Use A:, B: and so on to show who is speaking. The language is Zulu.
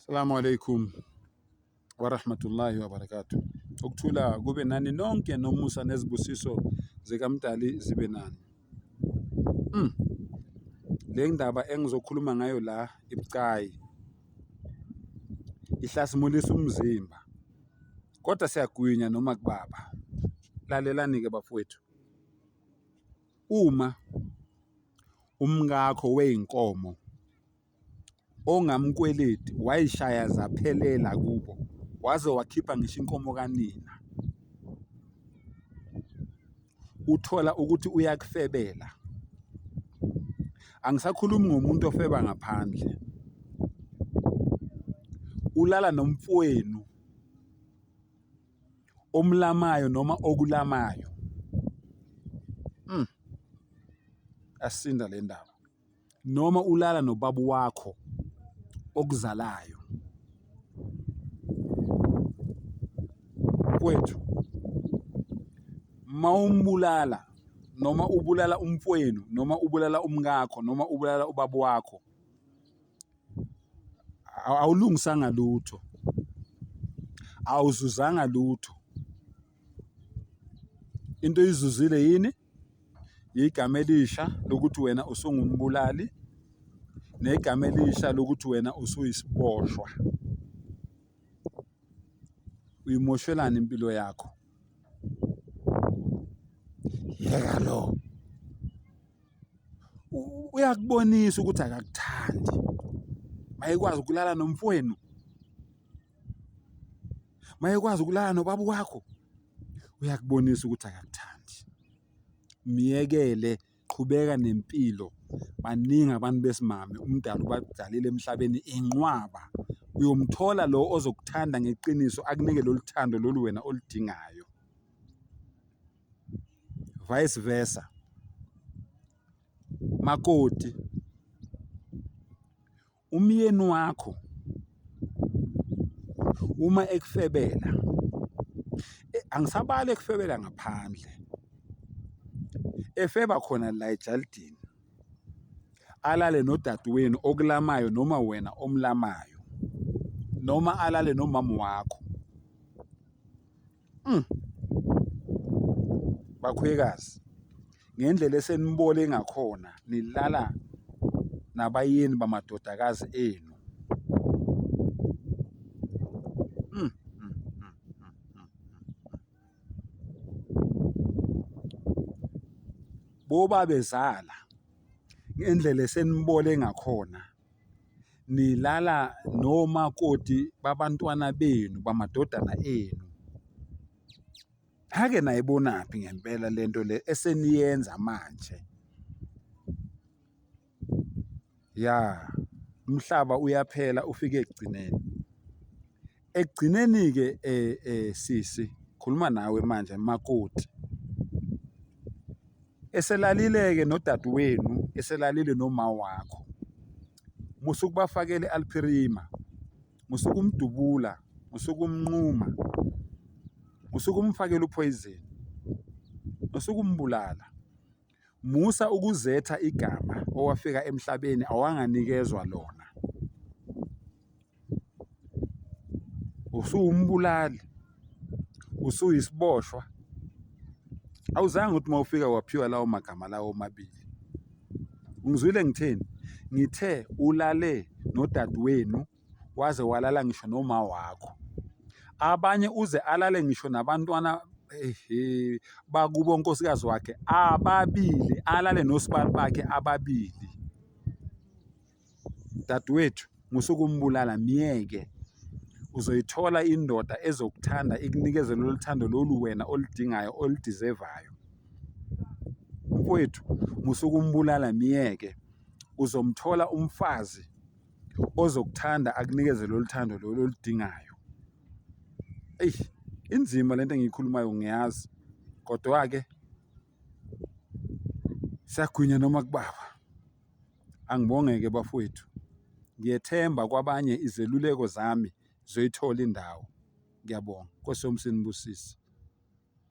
A: Assalamu alaikum warahmatullahi wabarakatuh. Ukuthula kube nani nonke nomusa nezibusiso zikaMdali zibe nani. Le ndaba engizokhuluma ngayo la ibucayi ihlasimulisa umzimba, kodwa siyagwinya noma kubaba. Lalelani-ke bafowethu, uma umngakho wey'nkomo ongamkweleti wayishaya zaphelela kubo, waze wakhipha ngisho inkomo kanina, uthola ukuthi uyakufebela. Angisakhulumi ngomuntu ofeba ngaphandle, ulala nomfowenu omlamayo noma okulamayo. Asinda le ndaba. Noma ulala nobaba wakho okuzalayo. Kwethu, mawumbulala noma ubulala umfowenu noma ubulala umngakho noma ubulala ubaba wakho, awulungisanga lutho, awuzuzanga lutho. Into oyizuzile yini? Igama elisha lokuthi wena usungumbulali, negama elisha lokuthi wena usuyisiboshwa. Uyimoshelani impilo yakho? Yeka lo, uyakubonisa ukuthi akakuthandi mayekwazi ukulala nomfowenu, mayekwazi ukulala nobaba wakho, uyakubonisa ukuthi akakuthandi. Myekele, qhubeka nempilo. Baningi abantu besimame umdali ubadalile emhlabeni inqwaba. Uyomthola lo ozokuthanda ngeqiniso, akunike lolu thando lolu wena oludingayo. Vice versa. Makoti, umyeni wakho uma ekufebela, angisabali ekufebela ngaphandle, efeba khona la ejaldini, alale nodadewenu okulamayo noma wena omlamayo, noma alale nomama wakho. Bakhwekazi, ngendlela esenibole ngakhona nilala nabayeni bamadodakazi enu. Boba bezala, ngendlela esenibole ngakhona nilala nomakoti babantwana benu bamadodana enu. Hake nayibonaphi ngempela lento le eseniyenza manje? Ya, umhlaba uyaphela ufike ekugcineni. Ekugcineni-ke sisi, khuluma nawe manje makoti. Eselalile-ke nodadewenu, eselalile noma wakho, musukubafakele alphirima, musukumdubula, musukumnquma, musukumfakela uphoyizeni, musukumbulala. Musa ukuzetha igama owafika emhlabeni awanganikezwa lona. Usuwumbulali, usuyisiboshwa. Awuzange uthi mawufika waphiwa lawo magama lawo omabili. Ungizwile ngitheni? Ngithe ulale nodadewenu waze walala ngisho noma wakho. Abanye uze alale ngisho nabantwana bakubo nkosikazi wakhe ababili, alale nosibali bakhe ababili. Dadewethu, musukumbulala, myeke. Uzoyithola indoda ezokuthanda ikunikeze lolu thando lolu wena oludingayo, oludizevayo. Mfowethu, musukumbulala, myeke. Uzomthola umfazi ozokuthanda akunikeze lolu thando lolu oludingayo. Inzima lento engiyikhulumayo ngiyazi, kodwa-ke siyagwinya noma kubaba. Angibonge-ke bafowethu. Ngiyethemba kwabanye izeluleko zami zoyithola indawo. Ngiyabonga. Nkosi yomsi nibusise.